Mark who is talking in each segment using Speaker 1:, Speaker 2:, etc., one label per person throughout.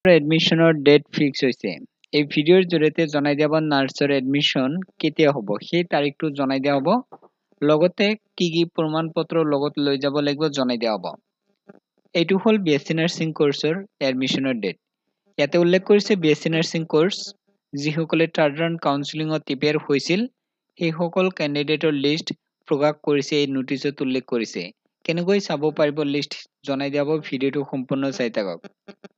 Speaker 1: এডমিশনৰ date fix হৈছে। এই ভিডিঅ'ৰ জৰিয়তে জনাই দিয়া হ'ব নাৰ্ছৰ এডমিশন কেতিয়া হ'ব সেই তাৰিখটো জনাই দিয়া হ'ব। লগতে কি কি প্ৰমাণ পত্ৰ লগত লৈ যাব লাগিব জনাই দিয়া হ'ব। এইটো হ'ল BSc নাৰ্ছিং কোৰ্ছৰ এডমিশনৰ ডেট। ইয়াতে উল্লেখ কৰিছে BSc নাৰ্ছিং কোৰ্ছ যিসকলে থাৰ্ড ৰাউণ্ড কাউন্সেলিঙত প্ৰিপেয়াৰ হৈছিল সেইসকল কেণ্ডিডেটৰ লিষ্ট প্ৰকাশ কৰিছে এই নোটিছত উল্লেখ কৰিছে। কেনেকৈ চাব পাৰিব লিষ্ট জনাই দিয়া হ'ব, ভিডিঅ'টো সম্পূৰ্ণ চাই থাকক।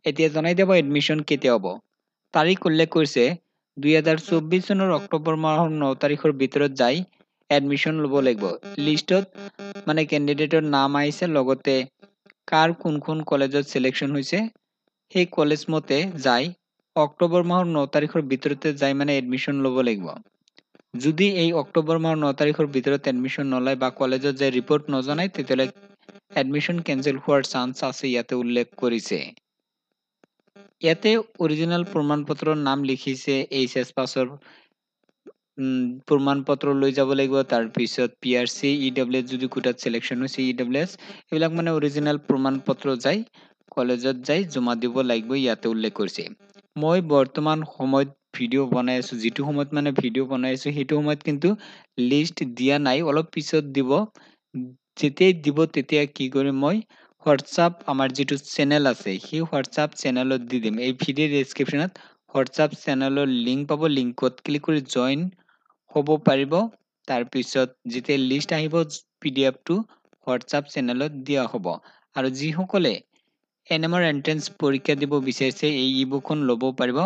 Speaker 1: এতিয়া জনাই দিব এডমিশন কেতিয়া হ'ব। তাৰিখ উল্লেখ কৰিছে 2024 চনৰ অক্টোবৰ মাহৰ 9 তাৰিখৰ ভিতৰত যাই এডমিশন ল'ব লাগিব। লিষ্টত কেণ্ডিডেটৰ নাম আহিছে, লগতে কাৰ কোনখন কলেজত সিলেকশ্যন হৈছে সেই কলেজ মতে যাই অক্টোবৰ মাহৰ 9 তাৰিখৰ ভিতৰতে যাই এডমিশন ল'ব লাগিব। যদি এই অক্টোবৰ মাহৰ 9 তাৰিখৰ ভিতৰত এডমিশন নলয় বা কলেজত যাই ৰিপৰ্ট নজনায় তেতিয়াহ'লে এডমিশন কেনচেল হোৱাৰ চান্স আছে ইয়াতে উল্লেখ কৰিছে। ইয়াতে অৰিজিনেল প্ৰমাণ পত্ৰৰ নাম লিখিছে এইচএছ পাছৰ প্ৰমাণ পত্ৰ লৈ যাব লাগিব। তাৰপিছত PRC EWS যদি কোটাত সিলেকশ্যন হৈছে EWS এইবিলাক অৰিজিনেল প্ৰমাণ পত্ৰ যাই কলেজত যাই জমা দিব লাগিব ইয়াতে উল্লেখ কৰিছে। মই বৰ্তমান সময়ত ভিডিঅ' বনাই আছো, যিটো সময়ত ভিডিঅ' বনাই আছো সেইটো সময়ত কিন্তু লিষ্ট দিয়া নাই, অলপ পিছত দিব। যেতিয়াই দিব তেতিয়া কি কৰিম মই হোৱাটছআপ আমাৰ যিটো চেনেল আছে সেই হোৱাটছআপ চেনেলত দি দিম। এই ভিডিঅ' ডেছক্ৰিপশ্যনত হোৱাটছআপ চেনেলৰ লিংক পাব, লিংকত ক্লিক কৰি জইন হ'ব পাৰিব। তাৰপিছত যেতিয়া লিষ্ট আহিব PDF-টো হোৱাটছআপ চেনেলত দিয়া হ'ব। আৰু যিসকলে NMR এন্ট্ৰেন্স পৰীক্ষা দিব বিচাৰিছে এই ইবুকখন ল'ব পাৰিব।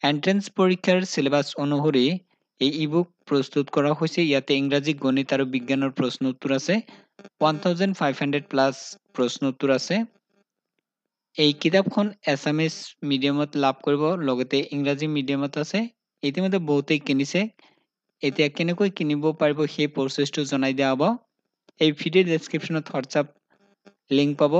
Speaker 1: এন্ট্ৰেন্স পৰীক্ষাৰ চিলেবাছ অনুসৰি এই ইবুক প্ৰস্তুত কৰা হৈছে। ইয়াতে ইংৰাজী, গণিত আৰু বিজ্ঞানৰ প্ৰশ্ন উত্তৰ আছে। 1500 প্লাছ প্ৰশ্ন উত্তৰ আছে। এই কিতাপখন এছামিজ মিডিয়ামত লাভ কৰিব, লগতে ইংৰাজী মিডিয়ামত আছে। ইতিমধ্যে বহুতেই কিনিছে। এতিয়া কেনেকৈ কিনিব পাৰিব সেই প্ৰচেছটো জনাই দিয়া হ'ব। এই ভিডিঅ' ডেছক্ৰিপশ্যনত হোৱাটছআপ লিংক পাব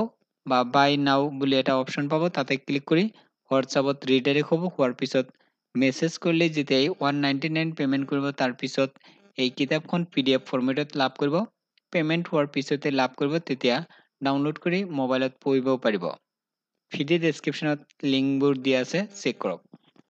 Speaker 1: বা বাই নাও বুলি এটা অপশ্যন পাব, তাতে ক্লিক কৰি হোৱাটছআপত ৰিডাইৰেক্ট হ'ব। হোৱাৰ পিছত মেছেজ কৰিলে যেতিয়াই 199 পে'মেণ্ট কৰিব তাৰপিছত এই কিতাপখন PDF ফৰ্মেটত লাভ কৰিব। পে'মেণ্ট হোৱাৰ পিছতে লাভ কৰিব, তেতিয়া ডাউনলোড কৰি মোবাইলত পঢ়িব পাৰিব। ভিডিঅ' ডেছক্ৰিপশ্যনত লিংকবোৰ দিয়া আছে, চেক কৰক।